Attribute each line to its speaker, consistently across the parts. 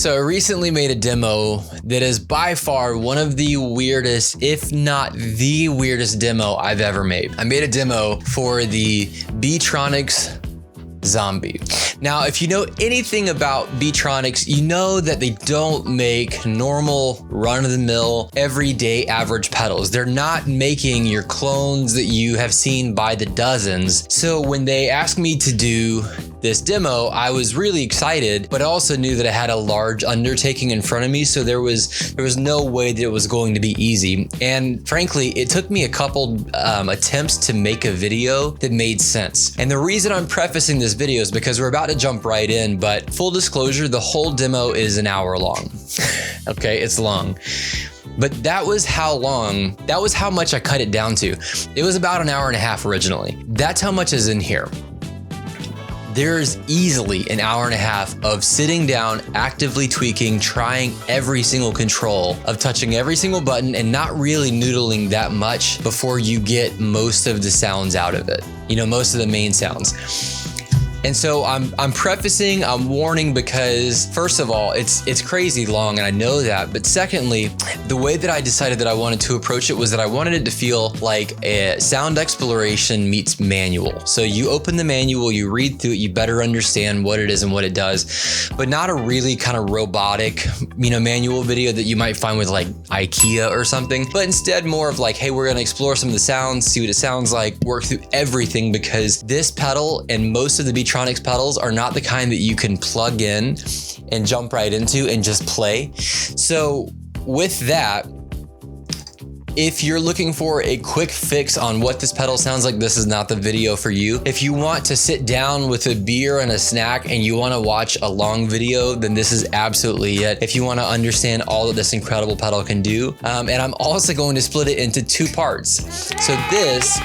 Speaker 1: So I recently made a demo that is by far one of the weirdest, if not the weirdest demo I've ever made. I made a demo for the Beetronics Zzombee. Now, if you know anything about Beetronics, you know that they don't make normal, run-of-the-mill, everyday average pedals. They're not making your clones that you have seen by the dozens. So when they asked me to do this demo, I was really excited, but I also knew that I had a large undertaking in front of me, so there was no way that it was going to be easy. And frankly, it took me a couple attempts to make a video that made sense. And the reason I'm prefacing this video is because we're about to jump right in, but full disclosure, the whole demo is an hour long. Okay, it's long. But that was how much I cut it down to. It was about an hour and a half originally. That's how much is in here. There's easily an hour and a half of sitting down, actively tweaking, trying every single control, of touching every single button and not really noodling that much before you get most of the sounds out of it. You know, most of the main sounds. And so I'm prefacing, I'm warning, because first of all, it's crazy long and I know that. But secondly, the way that I decided that I wanted to approach it was that I wanted it to feel like a sound exploration meets manual. So you open the manual, you read through it, you better understand what it is and what it does, but not a really kind of robotic, manual video that you might find with like IKEA or something, but instead more of like, hey, we're gonna explore some of the sounds, see what it sounds like, work through everything, because this pedal and most of the Beetronics pedals are not the kind that you can plug in and jump right into and just play. So with that, if you're looking for a quick fix on what this pedal sounds like, this is not the video for you. If you want to sit down with a beer and a snack and you want to watch a long video, then this is absolutely it. If you want to understand all that this incredible pedal can do. And I'm also going to split it into two parts. So this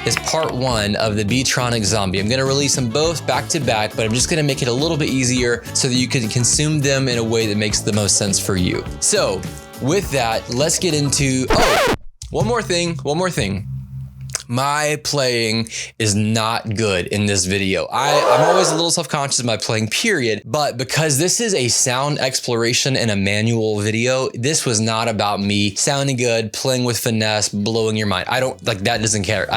Speaker 1: is part one of the Beetronics Zzombee. I'm going to release them both back to back, but I'm just going to make it a little bit easier so that you can consume them in a way that makes the most sense for you. So with that, let's get into, one more thing. My playing is not good in this video. I'm always a little self-conscious of my playing, period. But because this is a sound exploration and a manual video, this was not about me sounding good, playing with finesse, blowing your mind. I don't, like, that doesn't care.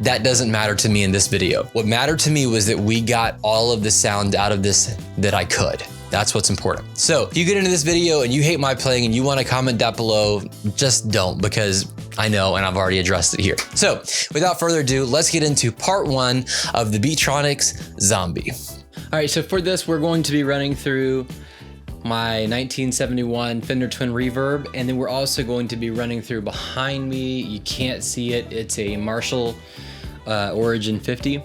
Speaker 1: That doesn't matter to me in this video. What mattered to me was that we got all of the sound out of this that I could. That's what's important. So if you get into this video and you hate my playing and you want to comment down below, just don't, because I know and I've already addressed it here. So without further ado, let's get into part one of the Beetronics Zzombee. All right, so for this, we're going to be running through my 1971 Fender Twin Reverb, and then we're also going to be running through behind me. You can't see it. It's a Marshall Origin 50.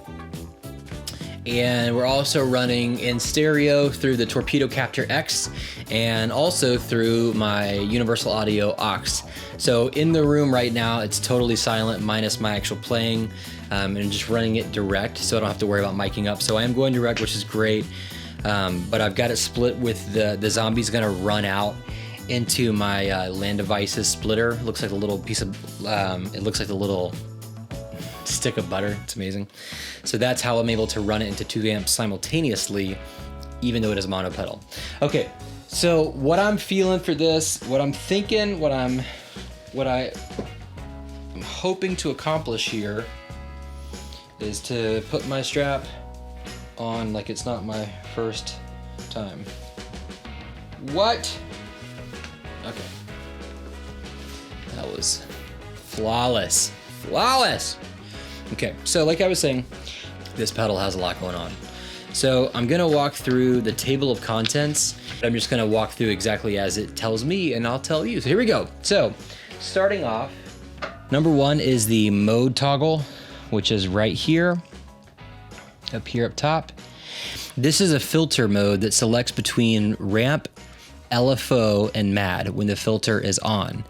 Speaker 1: And we're also running in stereo through the Torpedo Captor X and also through my Universal Audio aux. So in the room right now, it's totally silent minus my actual playing, and just running it direct, so I don't have to worry about miking up. So I am going direct, which is great, but I've got it split with the Zombee's gonna run out into my Land Devices splitter. It looks like a little piece of, it looks like a little stick of butter. It's amazing. So that's how I'm able to run it into 2 amps simultaneously, even though it is a mono pedal. Okay, so what I'm feeling for this, what I'm thinking, what I'm hoping to accomplish here is to put my strap on like it's not my first time. What? Okay. That was flawless. Flawless! Okay, so like I was saying, this pedal has a lot going on. So I'm gonna walk through the table of contents. I'm just gonna walk through exactly as it tells me and I'll tell you. So here we go. So starting off, number one is the mode toggle, which is right here, up top. This is a filter mode that selects between ramp, LFO, and MAD when the filter is on.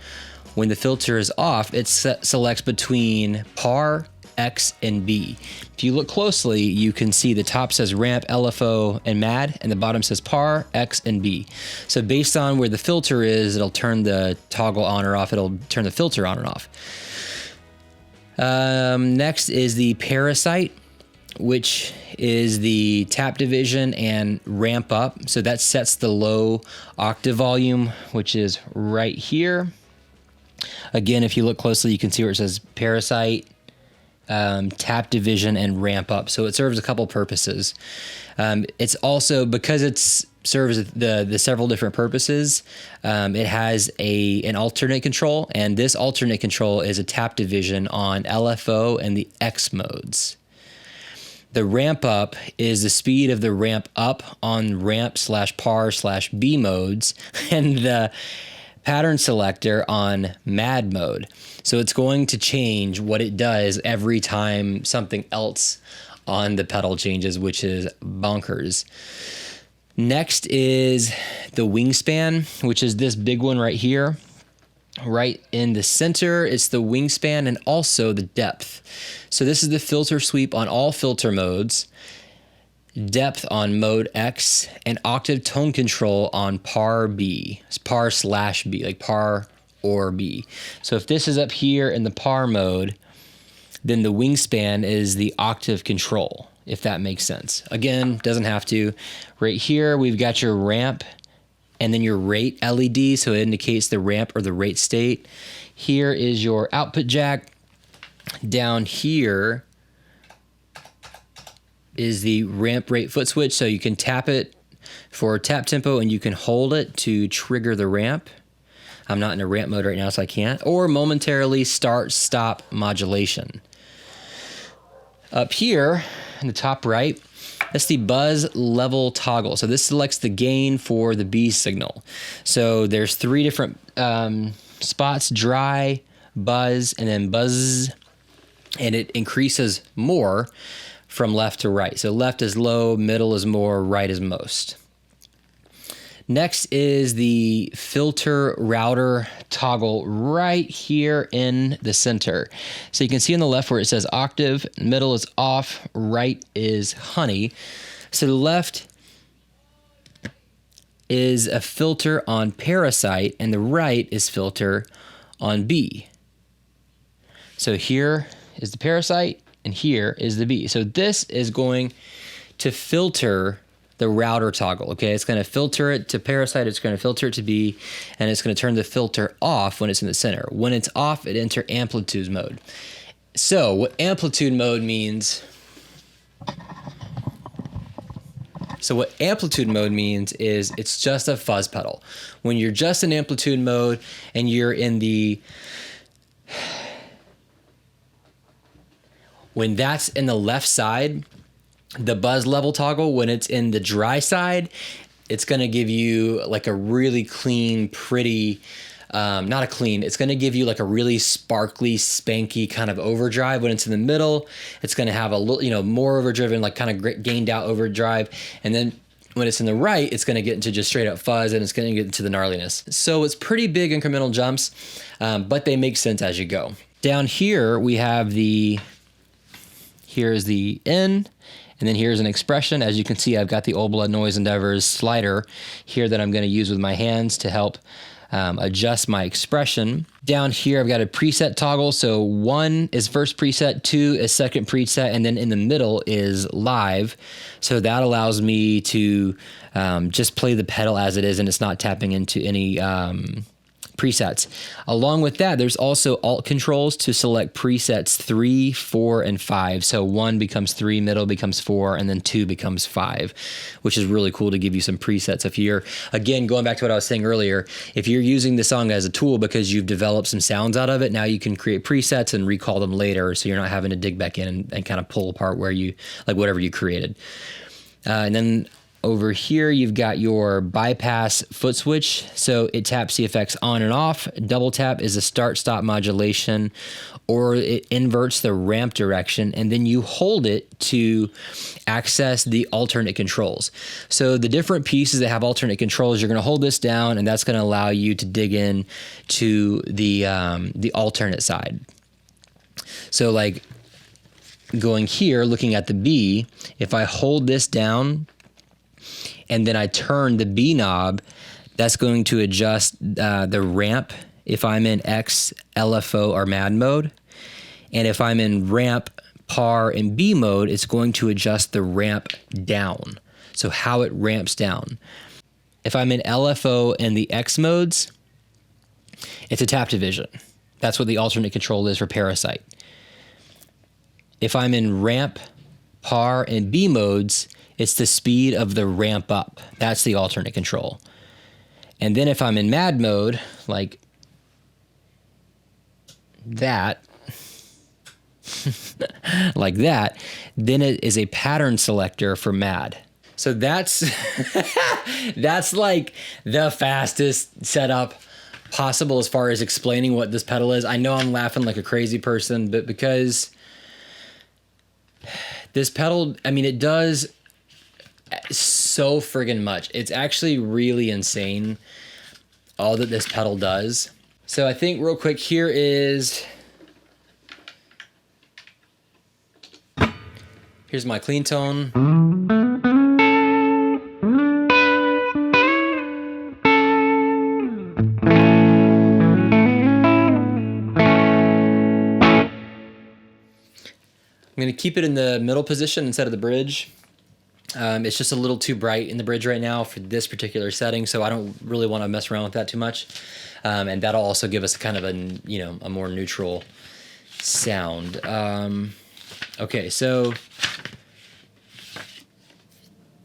Speaker 1: When the filter is off, it selects between par, X, and B. If you look closely, you can see the top says ramp, LFO, and MAD, and the bottom says par, X, and B. So based on where the filter is, it'll turn the toggle on or off. It'll turn the filter on and off. Next is the Parasite, which is the tap division and ramp up. So that sets the low octave volume, which is right here. Again, if you look closely, you can see where it says Parasite, tap division, and ramp up. So it serves a couple purposes. It's also, because it serves the several different purposes, it has an alternate control, and this alternate control is a tap division on LFO and the X modes. The ramp up is the speed of the ramp up on ramp/par/B modes, and the pattern selector on mad mode. So it's going to change what it does every time something else on the pedal changes, which is bonkers. Next is the wingspan, which is this big one right here. Right in the center, it's the wingspan and also the depth. So this is the filter sweep on all filter modes, depth on mode X, and octave tone control on par B. It's par/B, like par or B. So if this is up here in the par mode, then the wingspan is the octave control, if that makes sense. Again, doesn't have to. Right here, we've got your ramp and then your rate LED, so it indicates the ramp or the rate state. Here is your output jack. Down here is the ramp rate foot switch, so you can tap it for tap tempo and you can hold it to trigger the ramp. I'm not in a ramp mode right now, so I can't. Or momentarily start-stop modulation. Up here in the top right, that's the buzz level toggle. So this selects the gain for the B signal. So there's 3 different spots: dry, buzz, and then buzz. And it increases more from left to right. So left is low, middle is more, right is most. Next is the filter router toggle right here in the center. So you can see on the left where it says octave, middle is off, right is honey. So the left is a filter on Parasite and the right is filter on B. So here is the Parasite and here is the B. So this is going to filter the router toggle, okay? It's gonna filter it to Parasite, it's gonna filter it to B, and it's gonna turn the filter off when it's in the center. When it's off, it enters amplitude mode. So what amplitude mode means, is it's just a fuzz pedal. When you're just in amplitude mode and you're in the, when that's in the left side, the buzz level toggle, when it's in the dry side, it's going to give you like a really clean, pretty, it's going to give you like a really sparkly, spanky kind of overdrive. When it's in the middle, it's going to have a little, more overdriven, like kind of gained out overdrive. And then when it's in the right, it's going to get into just straight up fuzz and it's going to get into the gnarliness. So it's pretty big incremental jumps, but they make sense as you go. Down here, we have here's the in. And then here's an expression. As you can see, I've got the Old Blood Noise Endeavors slider here that I'm going to use with my hands to help adjust my expression. Down here, I've got a preset toggle. So 1 is first preset, 2 is second preset, and then in the middle is live. So that allows me to just play the pedal as it is, and it's not tapping into any presets. Along with that, there's also alt controls to select presets 3, 4, and 5. So 1 becomes 3, middle becomes 4, and then 2 becomes 5, which is really cool to give you some presets. If you're, again, going back to what I was saying earlier, if you're using the song as a tool because you've developed some sounds out of it, now you can create presets and recall them later, so you're not having to dig back in and kind of pull apart where you, like whatever you created. And then over here, you've got your bypass foot switch. So it taps the effects on and off. Double tap is a start-stop modulation, or it inverts the ramp direction, and then you hold it to access the alternate controls. So the different pieces that have alternate controls, you're going to hold this down, and that's going to allow you to dig in to the alternate side. So like going here, looking at the B, if I hold this down, and then I turn the B knob, that's going to adjust the ramp if I'm in X, LFO, or mad mode. And if I'm in ramp,
Speaker 2: par, and B mode, it's going to adjust the ramp down. So how it ramps down. If I'm in LFO and the X modes, it's a tap division. That's what the alternate control is for Parasite. If I'm in ramp, par, and B modes, it's the speed of the ramp up. That's the alternate control. And then if I'm in mad mode, like that, like that, then it is a pattern selector for mad. So that's that's like the fastest setup possible as far as explaining what this pedal is. I know I'm laughing like a crazy person, but because this pedal, I mean, it does so friggin' much. It's actually really insane all that this pedal does. So I think real quick, here's my clean tone. I'm going to keep it in the middle position instead of the bridge. It's just a little too bright in the bridge right now for this particular setting, so I don't really want to mess around with that too much. And that'll also give us a kind of a more neutral sound. Okay, so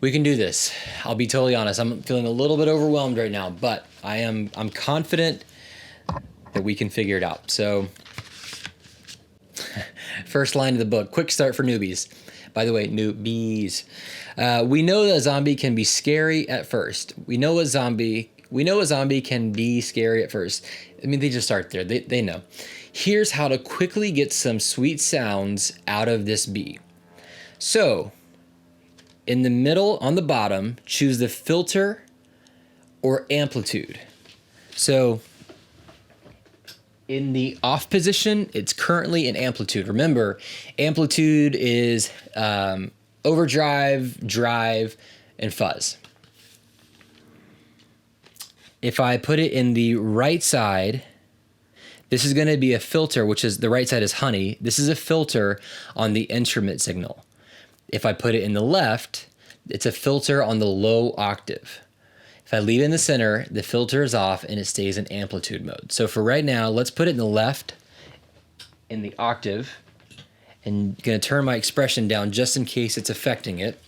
Speaker 2: we can do this. I'll be totally honest. I'm feeling a little bit overwhelmed right now, but I'm confident that we can figure it out. So first line of the book, quick start for newbies. By the way, newbies. We know that a zombie can be scary at first. We know a zombie can be scary at first. I mean, they just start there. They know. Here's how to quickly get some sweet sounds out of this bee. So, in the middle, on the bottom, choose the filter or amplitude. So, in the off position, it's currently in amplitude. Remember, amplitude is overdrive, drive, and fuzz. If I put it in the right side, this is going to be a filter, which is the right side is honey. This is a filter on the instrument signal. If I put it in the left, it's a filter on the low octave. If I leave it in the center, the filter is off and it stays in amplitude mode. So for right now, let's put it in the left in the octave, and going to turn my expression down just in case it's affecting it,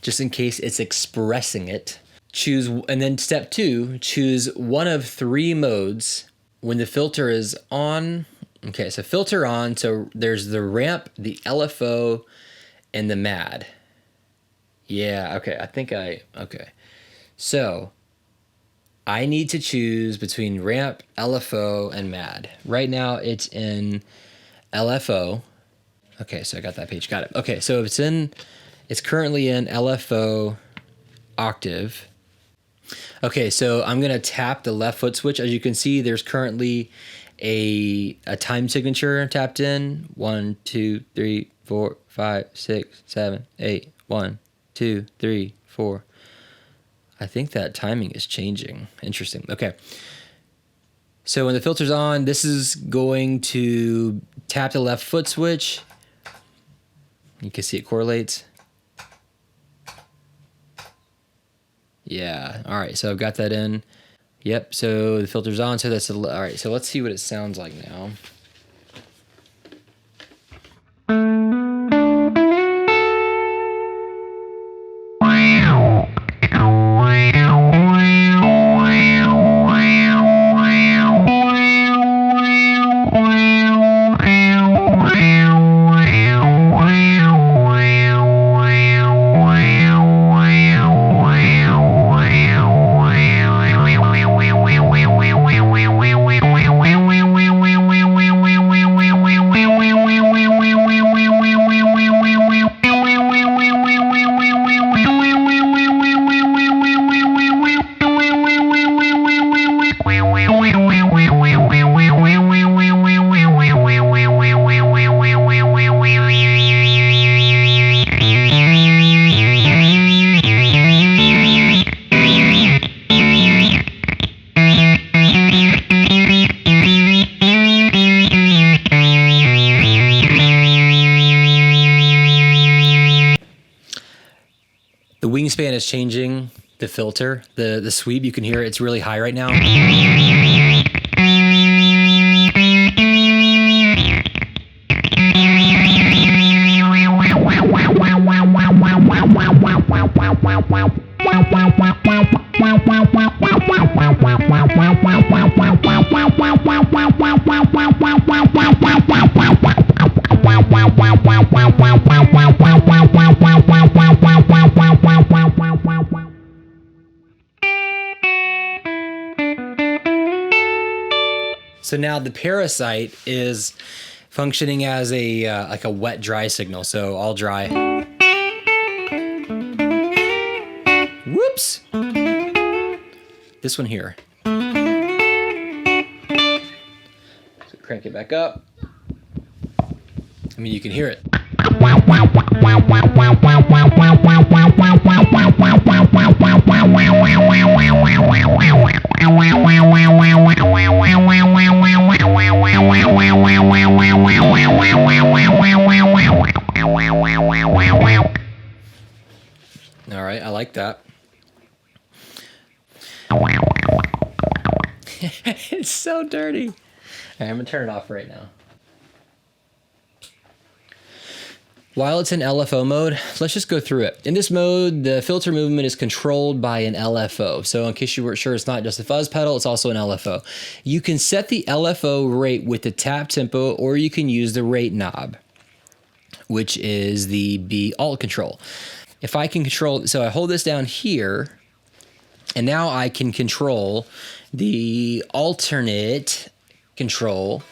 Speaker 2: just in case it's expressing it. Choose, and then step 2, choose one of 3 modes when the filter is on. Okay, so filter on, so there's the ramp, the LFO, and the mad. Yeah, okay, okay. So I need to choose between ramp, LFO, and mad. Right now it's in LFO. Okay, so I got that page, got it. Okay, so it's currently in LFO octave. Okay, so I'm gonna tap the left foot switch. As you can see, there's currently a time signature tapped in. 1, 2, 3, 4, 5, 6, 7, 8. 1, 2, 3, 4. I think that timing is changing. Interesting. Okay. So when the filter's on, this is going to tap the left foot switch. You can see it correlates. Yeah. All right. So I've got that in. Yep. So the filter's on. So that's all right. So let's see what it sounds like now. it's changing the filter, the sweep. You can hear it's really high right now. So now the parasite is functioning as a like a wet dry signal. So all dry. Whoops. This one here. So crank it back up. I mean, you can hear it. All right, I like that. It's so dirty. All right, I'm gonna turn it off right now. While it's in LFO mode, let's just go through it. In this mode, the filter movement is controlled by an LFO. So in case you weren't sure, it's not just a fuzz pedal, it's also an LFO. You can set the LFO rate with the tap tempo, or you can use the rate knob, which is the B alt control. If I can control, so I hold this down here, and now I can control the alternate control.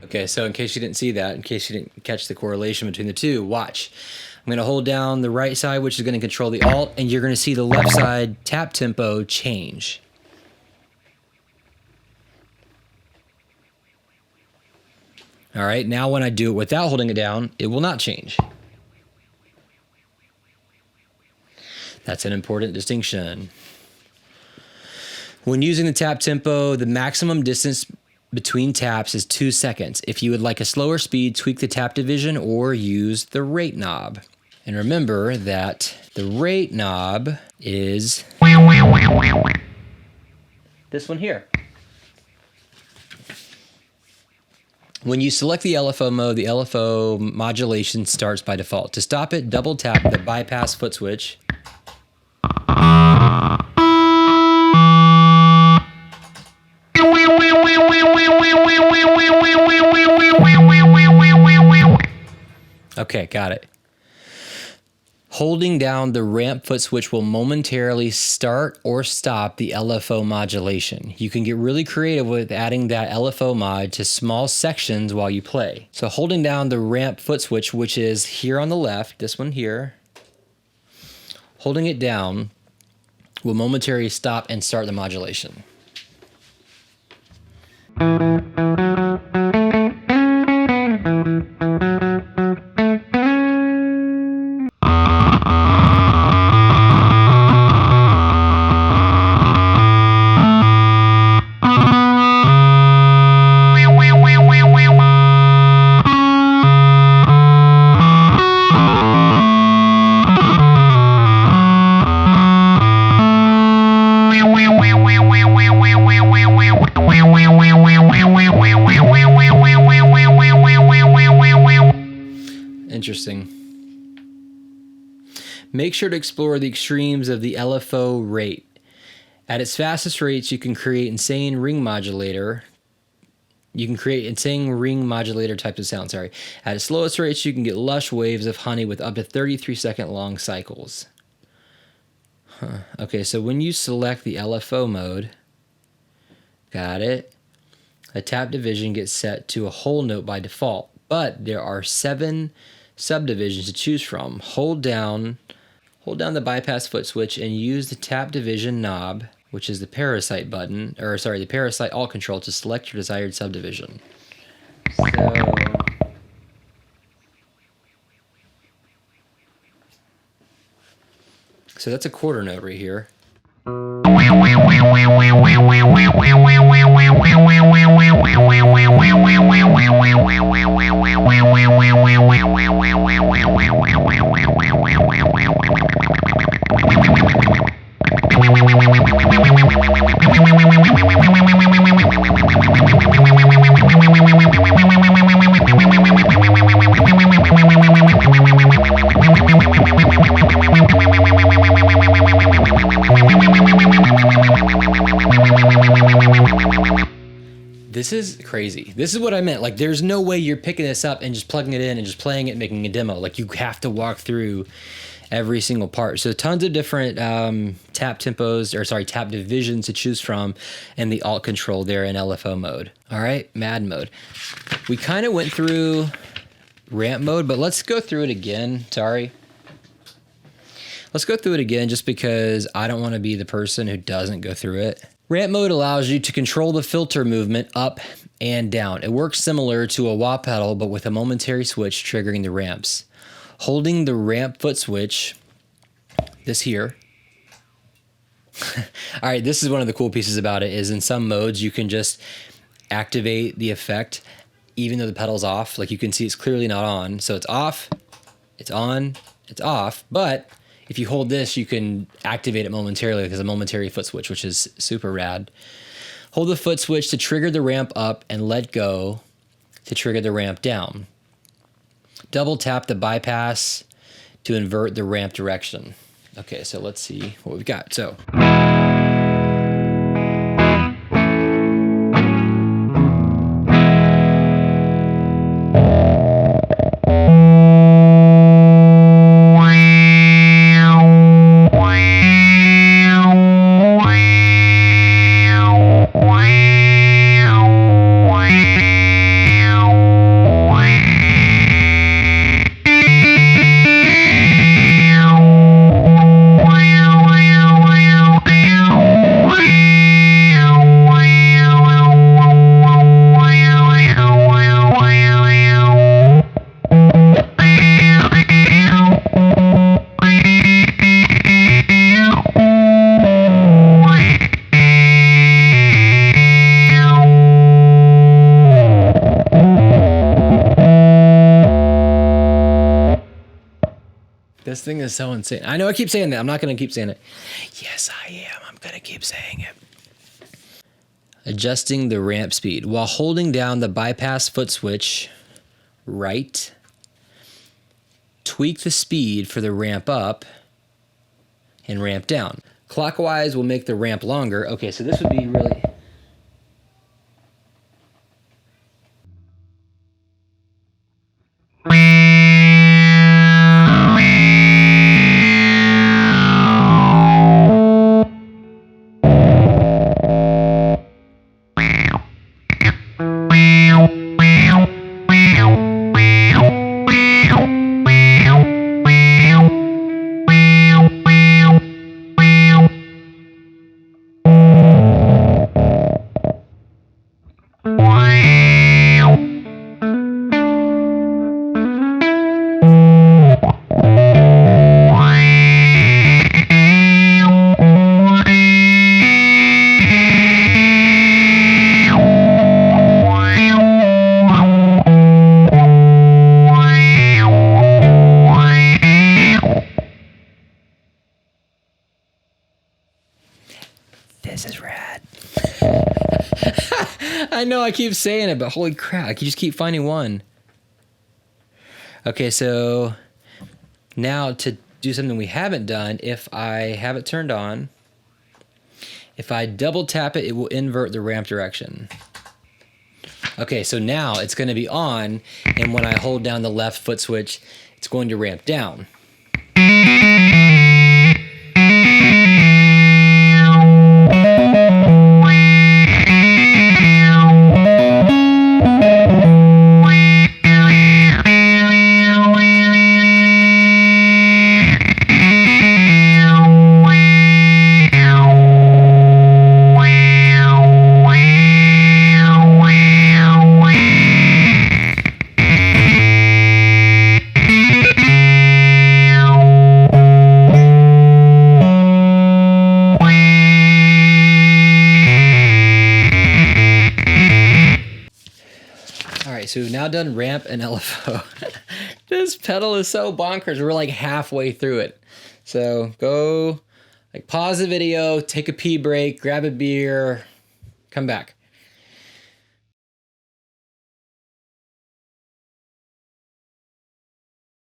Speaker 2: Okay, so in case you didn't see that, in case you didn't catch the correlation between the two, watch. I'm going to hold down the right side, which is going to control the alt, and you're going to see the left side tap tempo change. All right, now when I do it without holding it down, it will not change. That's an important distinction. When using the tap tempo, the maximum distance between taps is 2 seconds. If you would like a slower speed, tweak the tap division or use the rate knob. And remember that the rate knob is this one here. When you select the LFO mode, the LFO modulation starts by default. To stop it, double tap the bypass foot switch. Okay, got it. Holding down the ramp foot switch will momentarily start or stop the LFO modulation. You can get really creative with adding that LFO mod to small sections while you play. So holding down the ramp foot switch, which is here on the left, this one here, holding it down will momentarily stop and start the modulation. Interesting. Make sure to explore the extremes of the LFO rate. At its fastest rates, you can create insane ring modulator. You can create insane ring modulator types of sound, At its slowest rates, you can get lush waves of honey with up to 33-second long cycles. Okay, so when you select the LFO mode, got it. A tap division gets set to a whole note by default, but there are 7 subdivisions to choose from. Hold down the bypass foot switch and use the tap division knob, which is the parasite button, the parasite alt control to select your desired subdivision. So that's a quarter note right here. This is crazy. This is what I meant. Like, there's no way you're picking this up and just plugging it in and just playing it and making a demo. Like, you have to walk through every single part. So tons of different tap divisions to choose from, and the alt control there in LFO mode. All right, mad mode. We kind of went through ramp mode, but let's go through it again. Sorry. Let's go through it again just because I don't want to be the person who doesn't go through it. Ramp mode allows you to control the filter movement up and down. It works similar to a wah pedal, but with a momentary switch triggering the ramps. Holding the ramp foot switch, this here. All right, this is one of the cool pieces about it, is in some modes you can just activate the effect even though the pedal's off. Like, you can see it's clearly not on. So it's off, it's on, it's off, but if you hold this, you can activate it momentarily because a momentary foot switch, which is super rad. Hold the foot switch to trigger the ramp up and let go to trigger the ramp down. Double tap the bypass to invert the ramp direction. Okay, so let's see what we've got. So. This thing is so insane. I know I keep saying that. I'm not going to keep saying it. Yes, I am. I'm going to keep saying it. Adjusting the ramp speed. While holding down the bypass foot switch, right, tweak the speed for the ramp up and ramp down. Clockwise will make the ramp longer. Okay, so this would be really... This is rad. I know I keep saying it, but holy crap, I just keep finding one. Okay, so now to do something we haven't done, if I have it turned on, if I double tap it, it will invert the ramp direction. Okay, so now it's going to be on, and when I hold down the left foot switch, it's going to ramp down. right, so we've now done ramp and LFO. This pedal is so bonkers. We're like halfway through it. So go, like, pause the video, take a pee break, grab a beer, come back.